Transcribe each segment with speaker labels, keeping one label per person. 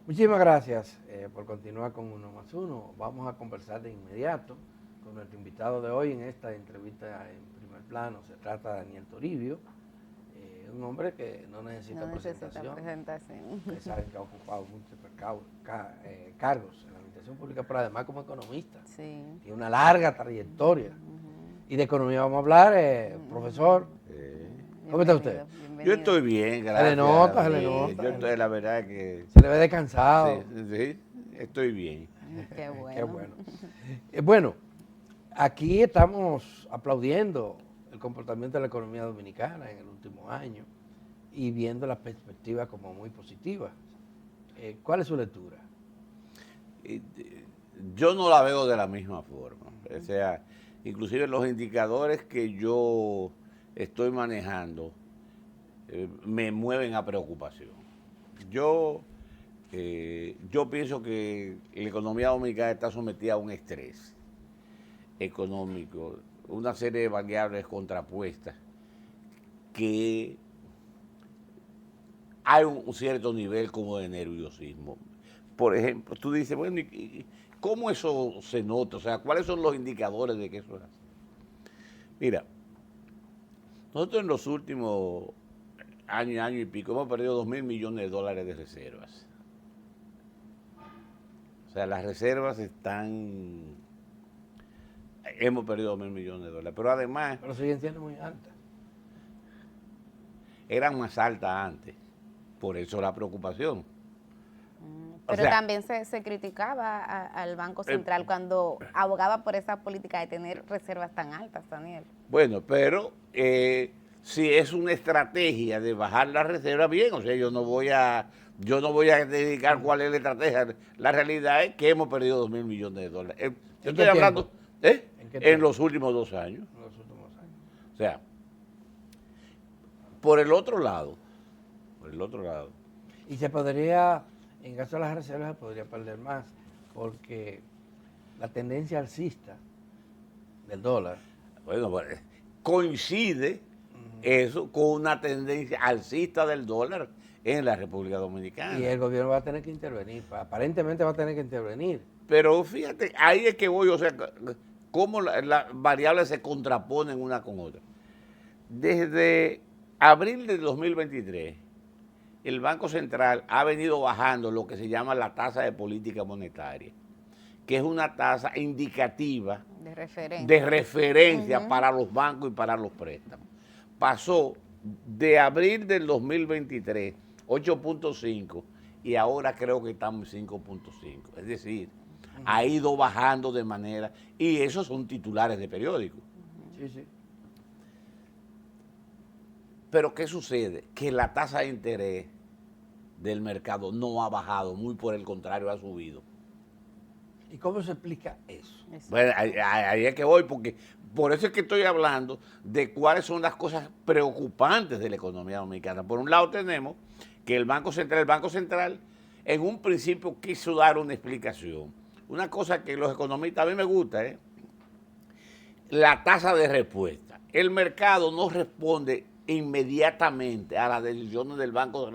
Speaker 1: Muchísimas gracias por continuar con Uno más Uno. Vamos a conversar de inmediato con nuestro invitado de hoy en esta entrevista en primer plano. Se trata de Daniel Toribio, un hombre que no necesita
Speaker 2: No necesita
Speaker 1: presentación.
Speaker 2: presentación.
Speaker 1: Ustedes saben que ha ocupado muchos cargos en la administración pública, pero además como economista.
Speaker 2: Sí.
Speaker 1: Tiene una larga trayectoria. Y de economía vamos a hablar, profesor. ¿Cómo está usted?
Speaker 2: Bienvenido,
Speaker 3: Yo
Speaker 2: bienvenido.
Speaker 3: estoy bien,
Speaker 1: Se le nota,
Speaker 3: gracias.
Speaker 1: se le
Speaker 2: Sí,
Speaker 1: nota.
Speaker 3: Yo estoy, la verdad que
Speaker 1: Se le ve
Speaker 3: sí,
Speaker 1: descansado.
Speaker 3: sí, estoy bien.
Speaker 2: Qué bueno.
Speaker 1: Qué bueno. Bueno, aquí estamos aplaudiendo el comportamiento de la economía dominicana en el último año y viendo las perspectivas como muy positivas. ¿Cuál es su lectura?
Speaker 3: Y, Yo no la veo de la misma forma. O sea, inclusive los indicadores que yo estoy manejando me mueven a preocupación. Yo, yo pienso que la economía dominicana está sometida a un estrés económico, una serie de variables contrapuestas que hay un cierto nivel como de nerviosismo. Por ejemplo, tú dices, bueno, ¿y cómo eso se nota? O sea, ¿cuáles son los indicadores de que eso es así? Mira, nosotros en los últimos año y pico hemos perdido 2.000 millones de dólares de reservas. O sea, las reservas están... Hemos perdido 2.000 millones de dólares, pero además
Speaker 1: Pero siguen siendo muy altas.
Speaker 3: eran más altas antes. Por eso la preocupación. O
Speaker 2: Pero
Speaker 3: sea,
Speaker 2: también se criticaba al Banco Central cuando abogaba por esa política de tener reservas tan altas, Daniel.
Speaker 3: bueno, pero si es una estrategia de bajar la reserva, bien, o sea, yo no voy a dedicar cuál es la estrategia. La realidad es que hemos perdido 2.000 millones de dólares. Yo
Speaker 1: ¿En
Speaker 3: estoy
Speaker 1: qué tiempo?
Speaker 3: hablando, ¿eh?
Speaker 1: ¿En qué
Speaker 3: En
Speaker 1: tiempo?
Speaker 3: los últimos 2 años.
Speaker 1: En los últimos años.
Speaker 3: O sea, por el otro lado, por el otro lado,
Speaker 1: Y se podría, en caso de las reservas, se podría perder más, porque la tendencia alcista del dólar.
Speaker 3: bueno, pues, coincide eso con una tendencia alcista del dólar en la República
Speaker 1: Y
Speaker 3: Dominicana.
Speaker 1: el gobierno va a tener que intervenir, aparentemente va a tener que intervenir.
Speaker 3: Pero fíjate, ahí es que voy, o sea, cómo las variables se contraponen una con otra. Desde abril de 2023, el Banco Central ha venido bajando lo que se llama la tasa de política monetaria, que es una tasa indicativa
Speaker 2: De referencia.
Speaker 3: de referencia para los bancos y para los préstamos. Pasó de abril del 2023, 8.5, y ahora creo que estamos en 5.5. Es decir, ha ido bajando de manera, y esos son titulares de periódicos.
Speaker 1: Sí, sí.
Speaker 3: Pero ¿qué sucede? Que la tasa de interés del mercado no ha bajado, muy por el contrario, ha subido.
Speaker 1: ¿Y cómo se explica eso?
Speaker 3: Bueno, ahí es que voy, porque por eso es que estoy hablando de cuáles son las cosas preocupantes de la economía dominicana. Por un lado tenemos que el Banco Central en un principio quiso dar una explicación. Una cosa que los economistas, a mí me gusta, la tasa de respuesta. El mercado no responde inmediatamente a las decisiones del Banco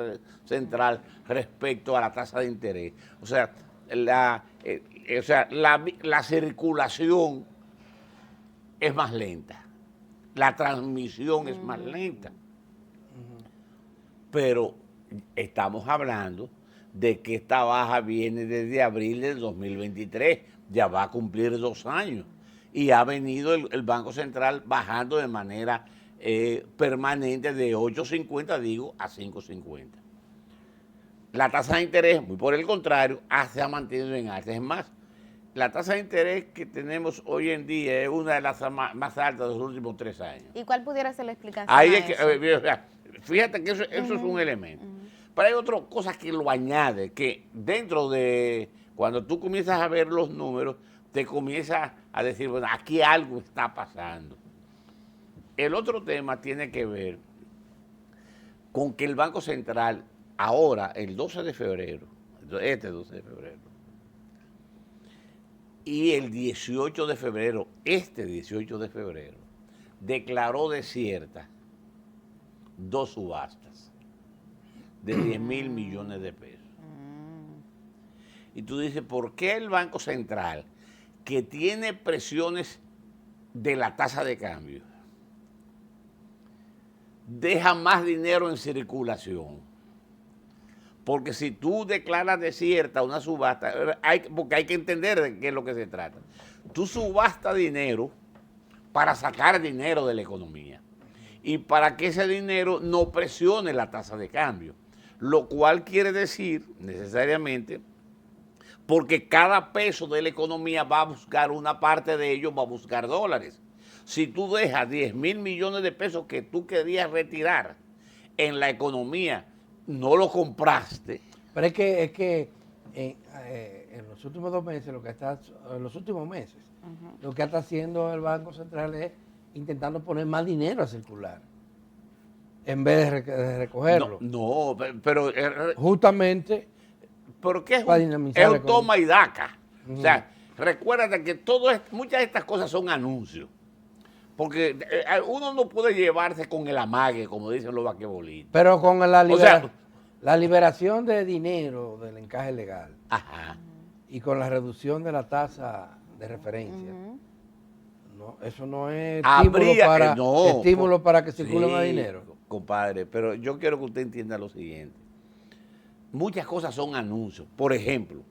Speaker 3: Central respecto a la tasa de interés. O sea, la circulación es más lenta, la transmisión es más lenta. Pero estamos hablando de que esta baja viene desde abril del 2023, ya va a cumplir 2 años. Y ha venido el Banco Central bajando de manera permanente de 8.50, digo, a 5.50. La tasa de interés, muy por el contrario, se ha mantenido en alta. Es más, la tasa de interés que tenemos hoy en día es una de las más altas de los últimos 3 años.
Speaker 2: ¿Y cuál pudiera ser la explicación
Speaker 3: Ahí
Speaker 2: a
Speaker 3: es que,
Speaker 2: eso?
Speaker 3: o sea, fíjate que eso es un elemento. Pero hay otra cosa que lo añade, que dentro de, cuando tú comienzas a ver los números, te comienzas a decir, bueno, aquí algo está pasando. El otro tema tiene que ver con que el Banco Central, ahora, el 12 de febrero, este 12 de febrero, y el 18 de febrero, este 18 de febrero, declaró desiertas 2 subastas de 10.000 millones de pesos. y tú dices, ¿por qué el Banco Central, que tiene presiones de la tasa de cambio, deja más dinero en circulación? Porque si tú declaras desierta una subasta, porque hay que entender de qué es lo que se trata. Tú subastas dinero para sacar dinero de la economía y para que ese dinero no presione la tasa de cambio. Lo cual quiere decir, necesariamente, porque cada peso de la economía va a buscar una parte de ellos, va a buscar dólares. Si tú dejas 10.000 millones de pesos que tú querías retirar en la economía, no lo compraste.
Speaker 1: Pero es que en los últimos 2 meses, en los últimos meses, lo que está haciendo el Banco Central es intentando poner más dinero a circular, en vez de recogerlo.
Speaker 3: No, pero
Speaker 1: Justamente
Speaker 3: porque es
Speaker 1: para
Speaker 3: un,
Speaker 1: dinamizar
Speaker 3: es
Speaker 1: la
Speaker 3: un toma y daca.
Speaker 1: Ujú.
Speaker 3: O sea, recuérdate que muchas de estas cosas son anuncios. Porque uno no puede llevarse con el amague, como dicen los vaquebolistas.
Speaker 1: Pero con
Speaker 3: O sea,
Speaker 1: la liberación de dinero del encaje legal
Speaker 3: ajá.
Speaker 1: y con la reducción de la tasa de referencia, no, eso no es
Speaker 3: Habría
Speaker 1: estímulo para que circule
Speaker 3: sí,
Speaker 1: más dinero.
Speaker 3: Compadre, pero yo quiero que usted entienda lo siguiente. Muchas cosas son anuncios. Por ejemplo,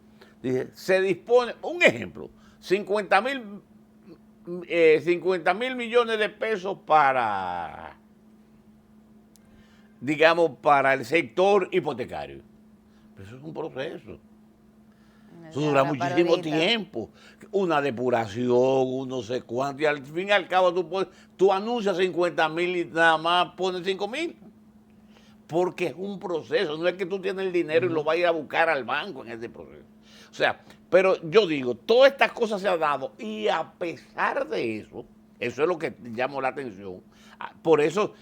Speaker 3: dice, se dispone, un ejemplo, 50.000 millones de pesos para, digamos, para el sector hipotecario. Pero eso es un proceso. Eso dura muchísimo tiempo. Una depuración, un no sé cuánto. Y al fin y al cabo tú anuncias 50.000 y nada más pones 5.000. Porque es un proceso. No es que tú tienes el dinero y lo vayas a buscar al banco en ese proceso. O sea, pero yo digo, todas estas cosas se han dado y a pesar de eso es lo que llamó la atención. Por eso,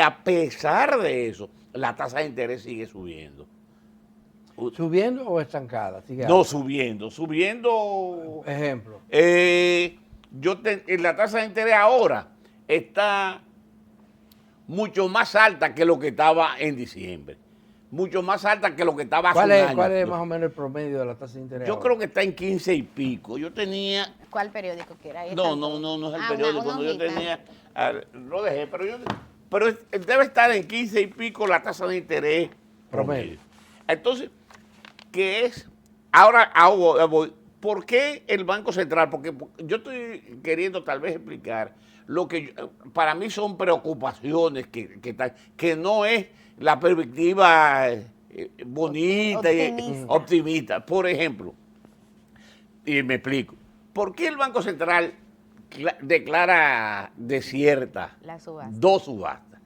Speaker 3: a pesar de eso, la tasa de interés sigue subiendo.
Speaker 1: ¿Subiendo o estancada? Sigue
Speaker 3: No,
Speaker 1: alta.
Speaker 3: subiendo.
Speaker 1: Ejemplo.
Speaker 3: La tasa de interés ahora está mucho más alta que lo que estaba en diciembre. Mucho más alta que lo que estaba hace un año.
Speaker 1: ¿Cuál es más o menos el promedio de la tasa de interés?
Speaker 3: Yo
Speaker 1: ahora?
Speaker 3: creo que está en 15 y pico. Yo tenía...
Speaker 2: ¿Cuál periódico que era?
Speaker 3: No es el periódico.
Speaker 2: Una
Speaker 3: Cuando yo
Speaker 2: hojita.
Speaker 3: tenía... Lo dejé, pero debe estar en 15 y pico la tasa de interés promedio. Entonces, ¿qué es? Ahora voy. ¿Por qué el Banco Central? Porque yo estoy queriendo tal vez explicar lo que para mí son preocupaciones que no es la perspectiva bonita y optimista. Por ejemplo, y me explico, ¿por qué el Banco Central declara desierta
Speaker 2: La subasta.
Speaker 3: 2 subastas?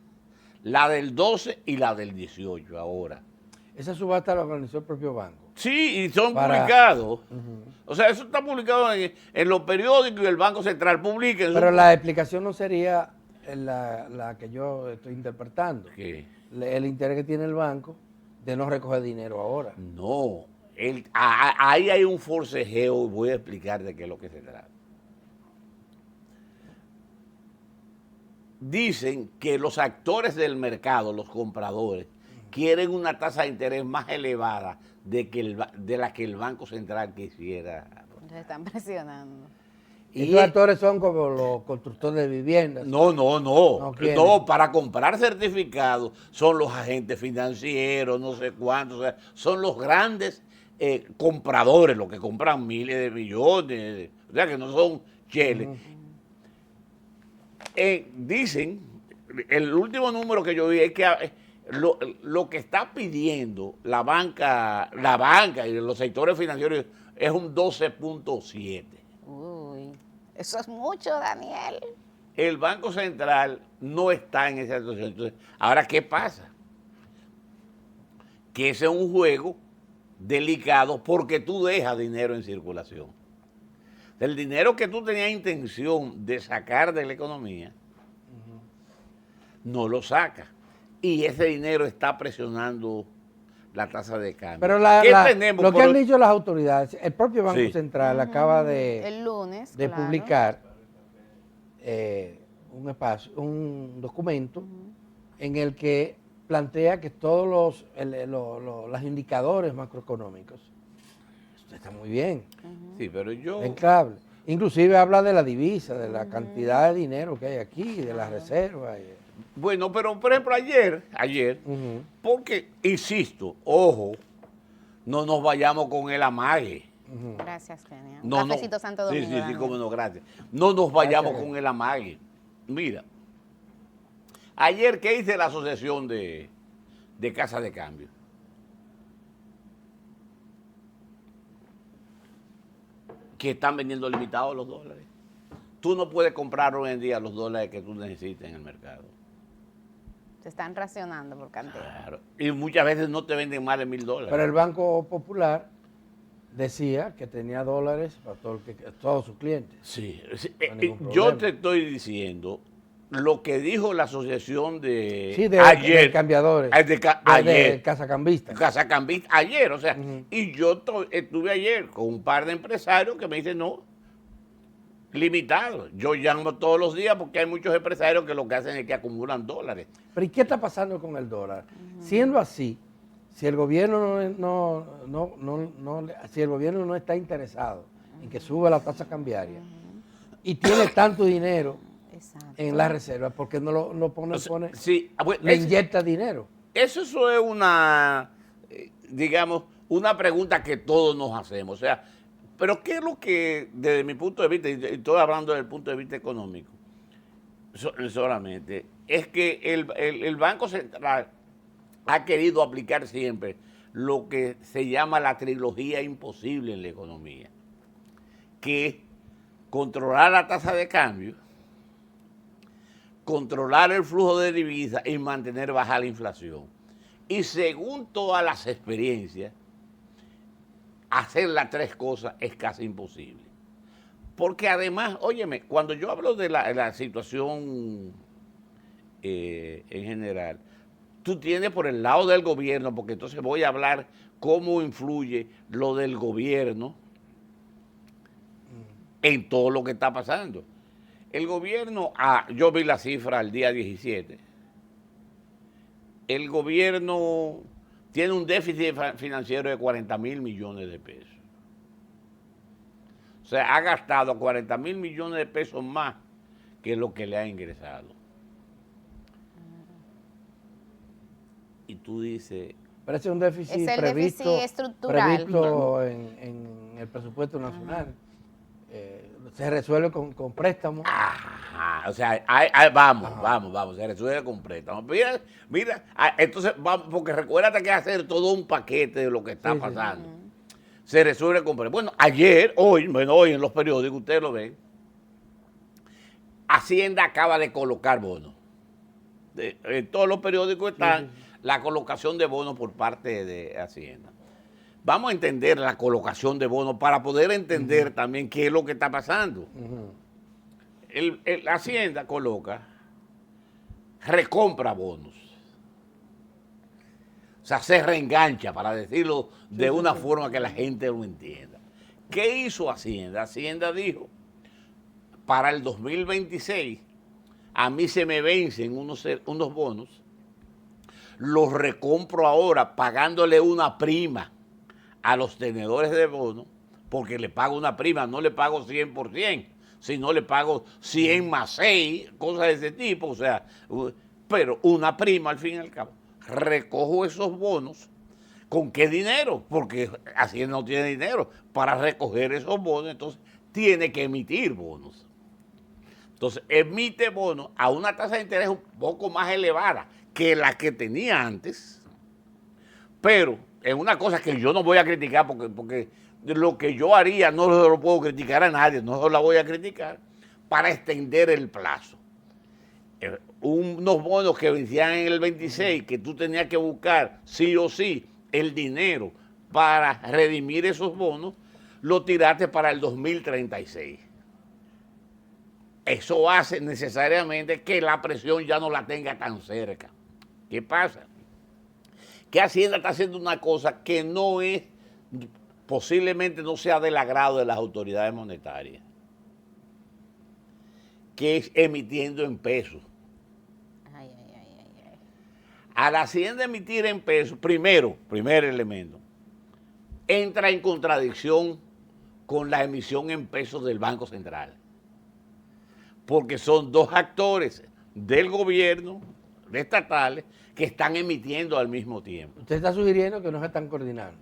Speaker 3: La del 12 y la del 18 ahora.
Speaker 1: Esa subasta la organizó el propio banco.
Speaker 3: Sí, y son publicados. O sea, eso está publicado en los periódicos y el Banco Central publica.
Speaker 1: Pero la explicación no sería la que yo estoy interpretando.
Speaker 3: ¿Qué?
Speaker 1: El interés que tiene el banco de no recoger dinero ahora.
Speaker 3: No, ahí hay un forcejeo y voy a explicar de qué es lo que se trata. Dicen que los actores del mercado, los compradores, quieren una tasa de interés más elevada de la que el Banco Central quisiera.
Speaker 2: Se están presionando.
Speaker 1: Y esos actores son como los constructores de viviendas.
Speaker 3: No, para comprar certificados son los agentes financieros, no sé cuántos, o sea, son los grandes compradores, los que compran miles de millones, o sea, que no son cheles. Dicen, el último número que yo vi es que lo que está pidiendo la banca y los sectores financieros es un 12.7.
Speaker 2: Uy, eso es mucho, Daniel.
Speaker 3: El Banco Central no está en esa situación. Entonces, ahora, ¿qué pasa? Que ese es un juego delicado porque tú dejas dinero en circulación. El dinero que tú tenías intención de sacar de la economía, no lo sacas. Y ese dinero está presionando la tasa de cambio.
Speaker 1: Pero
Speaker 3: tenemos
Speaker 1: lo que han dicho las autoridades, el propio Banco
Speaker 3: Sí.
Speaker 1: Central acaba de,
Speaker 2: El lunes,
Speaker 1: de
Speaker 2: claro.
Speaker 1: publicar un documento en el que plantea que todos los indicadores macroeconómicos está muy bien,
Speaker 3: Sí, pero yo...
Speaker 1: entrable. Inclusive habla de la divisa, de la cantidad de dinero que hay aquí, de las reservas.
Speaker 3: Bueno, pero por ejemplo ayer,
Speaker 1: Ujú.
Speaker 3: porque, insisto, ojo, no nos vayamos con el amague.
Speaker 2: Gracias, Kenia. Un
Speaker 3: No, no.
Speaker 2: cafecito Santo
Speaker 3: Sí,
Speaker 2: Domingo,
Speaker 3: sí, sí,
Speaker 2: Daniel.
Speaker 3: cómo no, gracias. No nos vayamos
Speaker 1: Gracias.
Speaker 3: con el amague. Mira, ayer, ¿qué dice la Asociación de Casas de Cambio? Que están vendiendo limitados los dólares. Tú no puedes comprar hoy en día los dólares que tú necesitas en el mercado.
Speaker 2: Se están racionando por cantidad.
Speaker 3: Claro. Y muchas veces no te venden más de $1,000.
Speaker 1: Pero el Banco Popular decía que tenía dólares para todos sus clientes.
Speaker 3: Sí,
Speaker 1: No hay ningún
Speaker 3: yo
Speaker 1: problema.
Speaker 3: te estoy diciendo lo que dijo la asociación de
Speaker 1: Sí,
Speaker 3: ayer.
Speaker 1: de cambiadores.
Speaker 3: Ayer.
Speaker 1: De casacambistas.
Speaker 3: Casacambista, ayer, o sea,
Speaker 1: Ujú.
Speaker 3: y yo estuve ayer con un par de empresarios que me dicen, no, limitado. Yo llamo todos los días porque hay muchos empresarios que lo que hacen es que acumulan dólares.
Speaker 1: Pero ¿y qué está pasando con el dólar? Siendo así, si el gobierno si el gobierno no está interesado en que suba la tasa cambiaria y tiene tanto dinero
Speaker 2: Exacto.
Speaker 1: en las reservas, ¿por qué no lo pone,
Speaker 3: O sea, sí, bueno,
Speaker 1: le inyecta dinero?
Speaker 3: eso es una, digamos, una pregunta que todos nos hacemos. O sea, pero ¿qué es lo que, desde mi punto de vista, y estoy hablando desde el punto de vista económico, solamente, es que el Banco Central ha querido aplicar siempre lo que se llama la trilogía imposible en la economía, que es controlar la tasa de cambio, controlar el flujo de divisas y mantener baja la inflación. Y según todas las experiencias, hacer las tres cosas es casi imposible. Porque además, óyeme, cuando yo hablo de la situación en general, tú tienes por el lado del gobierno, porque entonces voy a hablar cómo influye lo del gobierno en todo lo que está pasando. El gobierno, yo vi la cifra el día 17, el gobierno tiene un déficit financiero de 40,000 millones de pesos. O sea, ha gastado 40,000 millones de pesos más que lo que le ha ingresado. Y tú dices...
Speaker 1: Pero ese es un déficit
Speaker 2: Es el
Speaker 1: previsto,
Speaker 2: déficit estructural.
Speaker 1: previsto en el presupuesto nacional. Se resuelve con préstamos.
Speaker 3: Ajá, o sea, vamos, se resuelve con préstamos. Mira, entonces vamos, porque recuérdate que hacer todo un paquete de lo que está pasando. Se resuelve con préstamos. Bueno, hoy en los periódicos, ustedes lo ven, Hacienda acaba de colocar bonos. En todos los periódicos están la colocación de bonos por parte de Hacienda. Vamos a entender la colocación de bonos para poder entender también qué es lo que está pasando. La Hacienda recompra bonos. O sea, se reengancha, para decirlo de una forma que la gente lo entienda. ¿Qué hizo Hacienda? Hacienda dijo, para el 2026, a mí se me vencen unos bonos, los recompro ahora pagándole una prima a los tenedores de bonos, porque le pago una prima, no le pago 100%, sino le pago 100 más 6, cosas de ese tipo, o sea, pero una prima al fin y al cabo. Recojo esos bonos, ¿con qué dinero? Porque Hacienda no tiene dinero para recoger esos bonos, entonces tiene que emitir bonos. Entonces emite bonos a una tasa de interés un poco más elevada que la que tenía antes, pero es una cosa que yo no voy a criticar porque lo que yo haría no lo puedo criticar a nadie, no la voy a criticar, para extender el plazo. Unos bonos que vencían en el 26, que tú tenías que buscar sí o sí el dinero para redimir esos bonos, lo tiraste para el 2036. Eso hace necesariamente que la presión ya no la tenga tan cerca. ¿Qué pasa? Que Hacienda está haciendo una cosa que no es, posiblemente no sea del agrado de las autoridades monetarias, que es emitiendo en pesos. A la Hacienda emitir en pesos, primer elemento, entra en contradicción con la emisión en pesos del Banco Central. Porque son dos actores del gobierno, estatales, que están emitiendo al mismo tiempo.
Speaker 1: Usted está sugiriendo que no se están coordinando.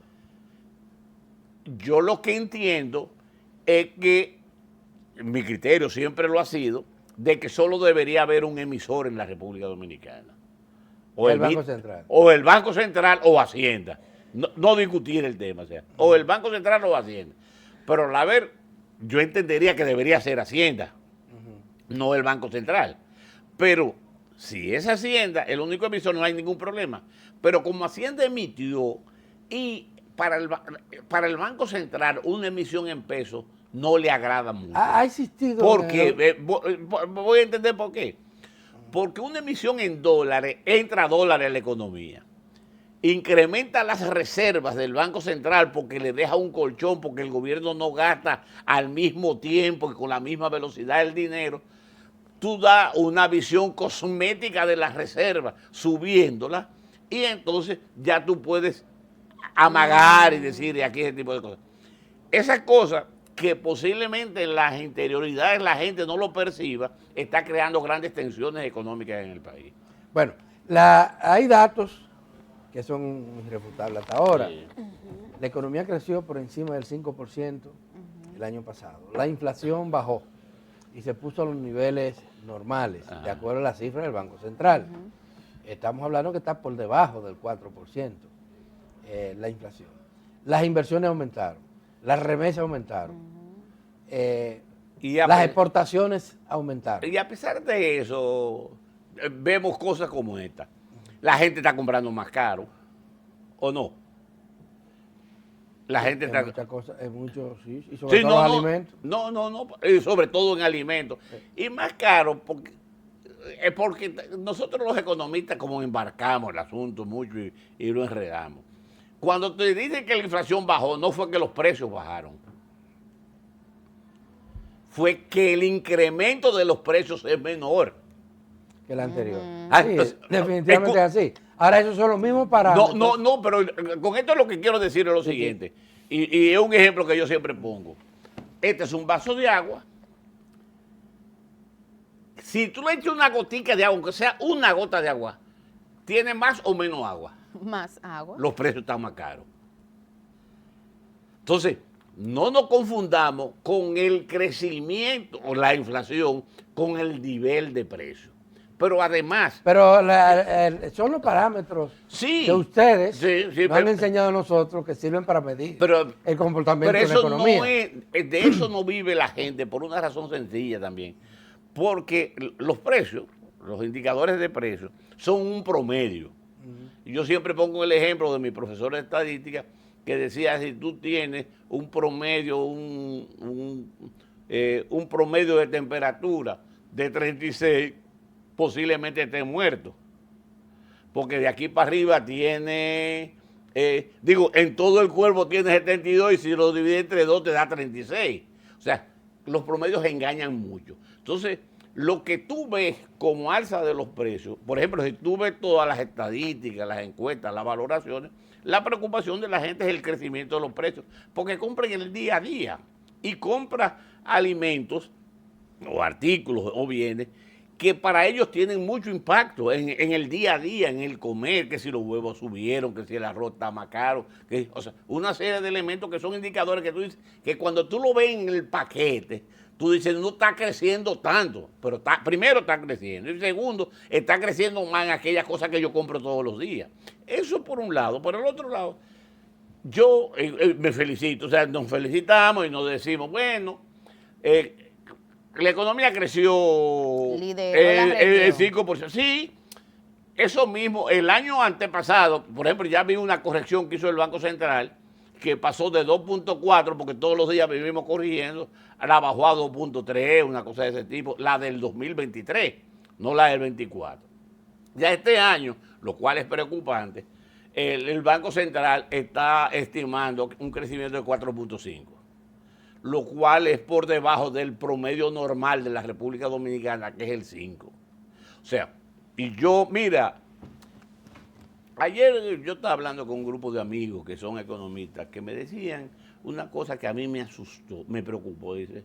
Speaker 3: Yo lo que entiendo es que, mi criterio siempre lo ha sido, de que solo debería haber un emisor en la República Dominicana.
Speaker 1: El Banco Central.
Speaker 3: O el Banco Central o Hacienda. No discutir el tema, o sea, o el Banco Central o Hacienda. Pero yo entendería que debería ser Hacienda, no el Banco Central. Pero si es Hacienda, el único emisor, no hay ningún problema. Pero como Hacienda emitió y para el Banco Central una emisión en pesos no le agrada mucho.
Speaker 1: Ha existido...
Speaker 3: Porque, voy a entender por qué. Porque una emisión en dólares, entra dólares a la economía, incrementa las reservas del Banco Central porque le deja un colchón, porque el gobierno no gasta al mismo tiempo y con la misma velocidad el dinero. Tú das una visión cosmética de las reservas, subiéndolas, y entonces ya tú puedes amagar y decir, y aquí ese tipo de cosas. Esas cosas que posiblemente en las interioridades la gente no lo perciba, está creando grandes tensiones económicas en el país.
Speaker 1: Bueno, hay datos que son irrefutables hasta ahora.
Speaker 3: Sí.
Speaker 1: La economía creció por encima del 5% el año pasado. La inflación bajó y se puso a los niveles normales, de acuerdo a las cifras del Banco Central. Estamos hablando que está por debajo del 4% la inflación. Las inversiones aumentaron, las remesas aumentaron, las exportaciones aumentaron.
Speaker 3: Y a pesar de eso, vemos cosas como esta. La gente está comprando más caro, ¿o no? La gente está...
Speaker 1: Muchas cosas, sí, y sobre todo los alimentos.
Speaker 3: No, sobre todo en alimentos. Sí. Y más caro porque nosotros los economistas como embarcamos el asunto mucho y lo enredamos. Cuando te dicen que la inflación bajó, no fue que los precios bajaron. Fue que el incremento de los precios es menor
Speaker 1: que el anterior.
Speaker 3: Entonces,
Speaker 1: definitivamente es así. Ahora, esos son los mismos parámetros.
Speaker 3: No, pero con esto lo que quiero decir es lo siguiente. Y es un ejemplo que yo siempre pongo. Este es un vaso de agua. Si tú le echas una gotica de agua, aunque sea una gota de agua, ¿tiene más o menos agua?
Speaker 2: Más agua.
Speaker 3: Los precios están más caros. Entonces, no nos confundamos con el crecimiento o la inflación con el nivel de precios. Pero además...
Speaker 1: Pero son los parámetros que ustedes nos han enseñado a nosotros que sirven para medir el comportamiento de la economía.
Speaker 3: De eso no vive la gente por una razón sencilla también. Porque los precios, los indicadores de precios, son un promedio. Yo siempre pongo el ejemplo de mi profesor de estadística que decía, si tú tienes un promedio, un promedio de temperatura de 36, posiblemente estés muerto. Porque de aquí para arriba tiene, en todo el cuerpo tiene 72 y si lo divides entre 2 te da 36. O sea, los promedios engañan mucho. Entonces, lo que tú ves como alza de los precios, por ejemplo, si tú ves todas las estadísticas, las encuestas, las valoraciones, la preocupación de la gente es el crecimiento de los precios, porque compran en el día a día y compran alimentos o artículos o bienes que para ellos tienen mucho impacto en el día a día, en el comer, que si los huevos subieron, que si el arroz está más caro, o sea, una serie de elementos que son indicadores que tú dices, que cuando tú lo ves en el paquete, tú dices, no está creciendo tanto, pero primero está creciendo, y segundo, está creciendo más en aquellas cosas que yo compro todos los días. Eso por un lado. Por el otro lado, yo me felicito, o sea, nos felicitamos y nos decimos, bueno, la economía creció el 5%. Sí, eso mismo, el año antepasado, por ejemplo, ya vi una corrección que hizo el Banco Central, que pasó de 2.4, porque todos los días vivimos corrigiendo, la bajó a 2.3, una cosa de ese tipo, la del 2023, no la del 24. Ya este año, lo cual es preocupante, el Banco Central está estimando un crecimiento de 4.5, lo cual es por debajo del promedio normal de la República Dominicana, que es el 5. O sea, y yo, mira, Ayer yo estaba hablando con un grupo de amigos que son economistas que me decían una cosa que a mí me asustó, me preocupó. Dice,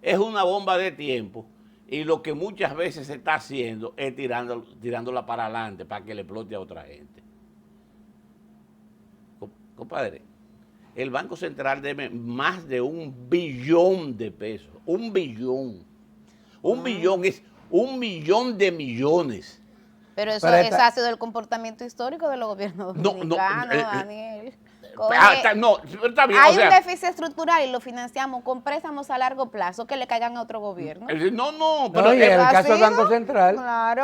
Speaker 3: es una bomba de tiempo y lo que muchas veces se está haciendo es tirándola para adelante para que le explote a otra gente. Compadre, el Banco Central debe más de 1 billón de pesos. 1 billón. 1 billón es 1 millón de millones.
Speaker 2: Pero eso ha sido el comportamiento histórico de los gobiernos dominicanos, Daniel.
Speaker 3: Pero está bien,
Speaker 2: hay un déficit estructural y lo financiamos con préstamos a largo plazo que le caigan a otro gobierno.
Speaker 1: Pero y en el caso del Banco Central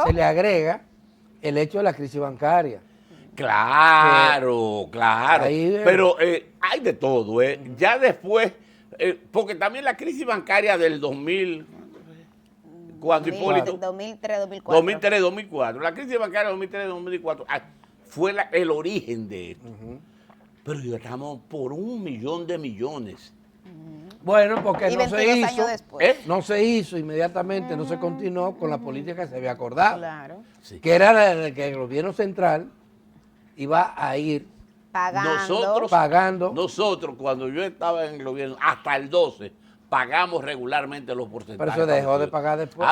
Speaker 1: se le agrega el hecho de la crisis bancaria.
Speaker 3: Claro. Pero hay de todo. Ya después, porque también la crisis bancaria del 2000, cuando Hipólito...
Speaker 2: 2003, 2004.
Speaker 3: 2003, 2004. La crisis bancaria del 2003, 2004 fue el origen de esto. Pero ya estamos por 1 millón de millones.
Speaker 1: Bueno, porque
Speaker 2: y
Speaker 1: no se hizo,
Speaker 2: no
Speaker 1: se hizo inmediatamente, no se continuó con la política que se había acordado.
Speaker 2: Claro.
Speaker 1: Sí. Que era la que el gobierno central iba a ir pagando.
Speaker 3: Nosotros, cuando yo estaba en el gobierno, hasta el 12, pagamos regularmente los porcentajes.
Speaker 1: Pero se dejó de pagar después.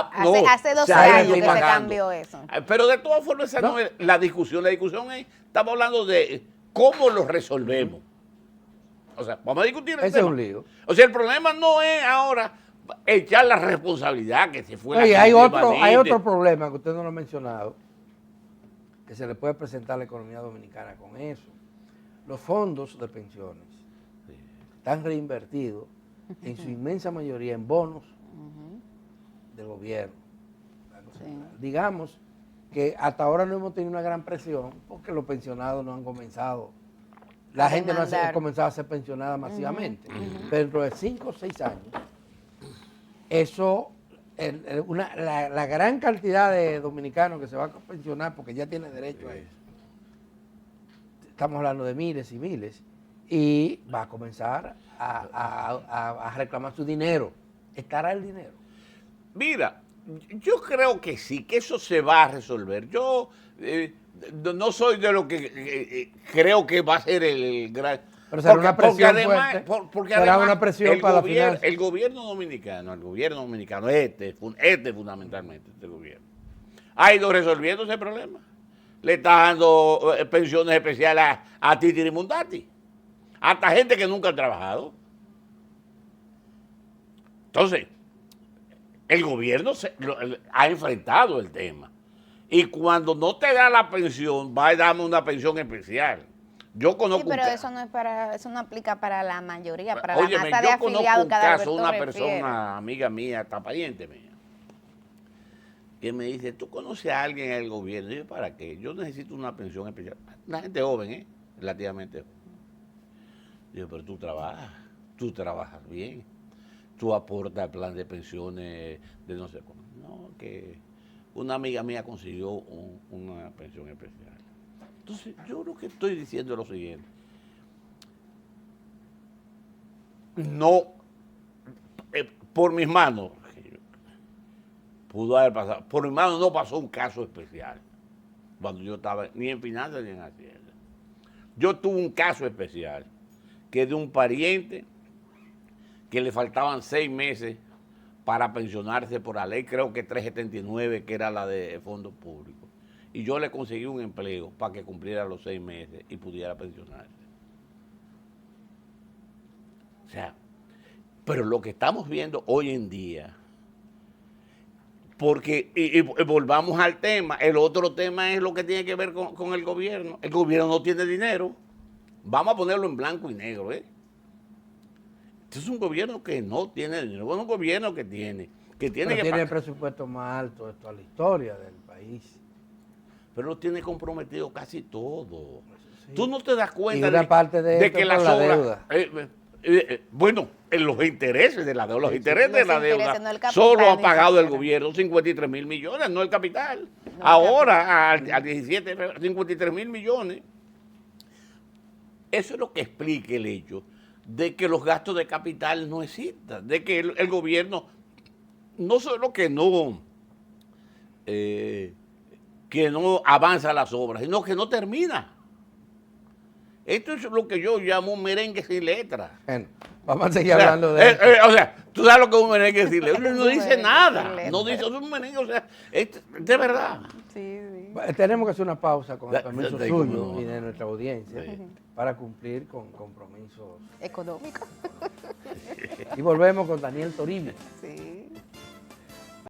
Speaker 2: Hace 12 años que se cambió eso.
Speaker 3: Pero de todas formas, esa no es la discusión. La discusión es, estamos hablando de cómo lo resolvemos. O sea, vamos a discutir el tema.
Speaker 1: Ese es un lío.
Speaker 3: O sea, el problema no es ahora echar la responsabilidad que se fue.
Speaker 1: Oye, hay otro problema que usted no lo ha mencionado, que se le puede presentar a la economía dominicana con eso. Los fondos de pensiones están reinvertidos en su inmensa mayoría en bonos del gobierno. Digamos que hasta ahora no hemos tenido una gran presión porque los pensionados no han comenzado. La gente no ha comenzado a ser pensionada masivamente. Pero dentro de 5 o 6 años, eso, la gran cantidad de dominicanos que se va a pensionar porque ya tiene derecho a eso, estamos hablando de miles y miles, y va a comenzar a reclamar su dinero. ¿Estará el dinero?
Speaker 3: Mira, yo creo que sí, que eso se va a resolver. Yo no soy de lo que creo que va a ser el gran...
Speaker 1: Pero será una presión fuerte.
Speaker 3: Porque
Speaker 1: será
Speaker 3: además,
Speaker 1: una presión para la finanza.
Speaker 3: El gobierno dominicano, fundamentalmente, este gobierno, ha ido resolviendo ese problema. Le está dando pensiones especiales a Titi y Mundati, hasta gente que nunca ha trabajado. Entonces, el gobierno ha enfrentado el tema. Y cuando no te da la pensión, va a darme una pensión especial. Yo conozco
Speaker 2: pero eso no aplica para la mayoría, para la masa de afiliados que
Speaker 3: Adalberto una persona, amiga mía, hasta pariente mía, que me dice, ¿tú conoces a alguien en el gobierno? Y yo, ¿para qué? Yo necesito una pensión especial. Una gente joven, relativamente joven. Digo, pero tú trabajas bien, tú aportas al plan de pensiones de no sé cómo. No, que una amiga mía consiguió una pensión especial. Entonces, yo lo que estoy diciendo es lo siguiente. No, por mis manos, pudo haber pasado, por mis manos no pasó un caso especial, cuando yo estaba ni en finanzas ni en Hacienda. Yo tuve un caso especial, que de un pariente que le faltaban 6 meses para pensionarse por la ley, creo que 379, que era la de fondos públicos. Y yo le conseguí un empleo para que cumpliera los 6 meses y pudiera pensionarse. O sea, pero lo que estamos viendo hoy en día, porque, y volvamos al tema, el otro tema es lo que tiene que ver con el gobierno. El gobierno no tiene dinero. Vamos a ponerlo en blanco y negro, Este es un gobierno que no tiene dinero, es un gobierno que tiene
Speaker 1: el presupuesto más alto de toda la historia del país.
Speaker 3: Pero lo tiene comprometido casi todo. Sí. Tú no te das cuenta
Speaker 1: de que la
Speaker 3: deuda. Bueno, en los intereses de la deuda, los intereses de la deuda solo ha pagado el gobierno 53,000 millones, no el capital. No ahora, al 17, 53,000 millones. Eso es lo que explica el hecho de que los gastos de capital no existan, de que el gobierno no solo que no que no avanza las obras, sino que no termina. Esto es lo que yo llamo un merengue sin letra.
Speaker 1: Bueno, vamos a seguir hablando de eso.
Speaker 3: O sea, tú sabes lo que es un merengue sin letra. No
Speaker 2: Un
Speaker 3: dice
Speaker 2: merengue
Speaker 3: nada.
Speaker 2: sin letra.
Speaker 3: No dice, es un merengue, o sea, es de verdad.
Speaker 2: Sí, sí.
Speaker 1: Tenemos que hacer una pausa con el permiso
Speaker 3: Sí,
Speaker 1: suyo
Speaker 3: cómo no.
Speaker 1: y de nuestra audiencia
Speaker 3: Sí.
Speaker 1: para cumplir con compromisos.
Speaker 2: Económico.
Speaker 1: Y volvemos con Daniel Toribio.
Speaker 2: Sí.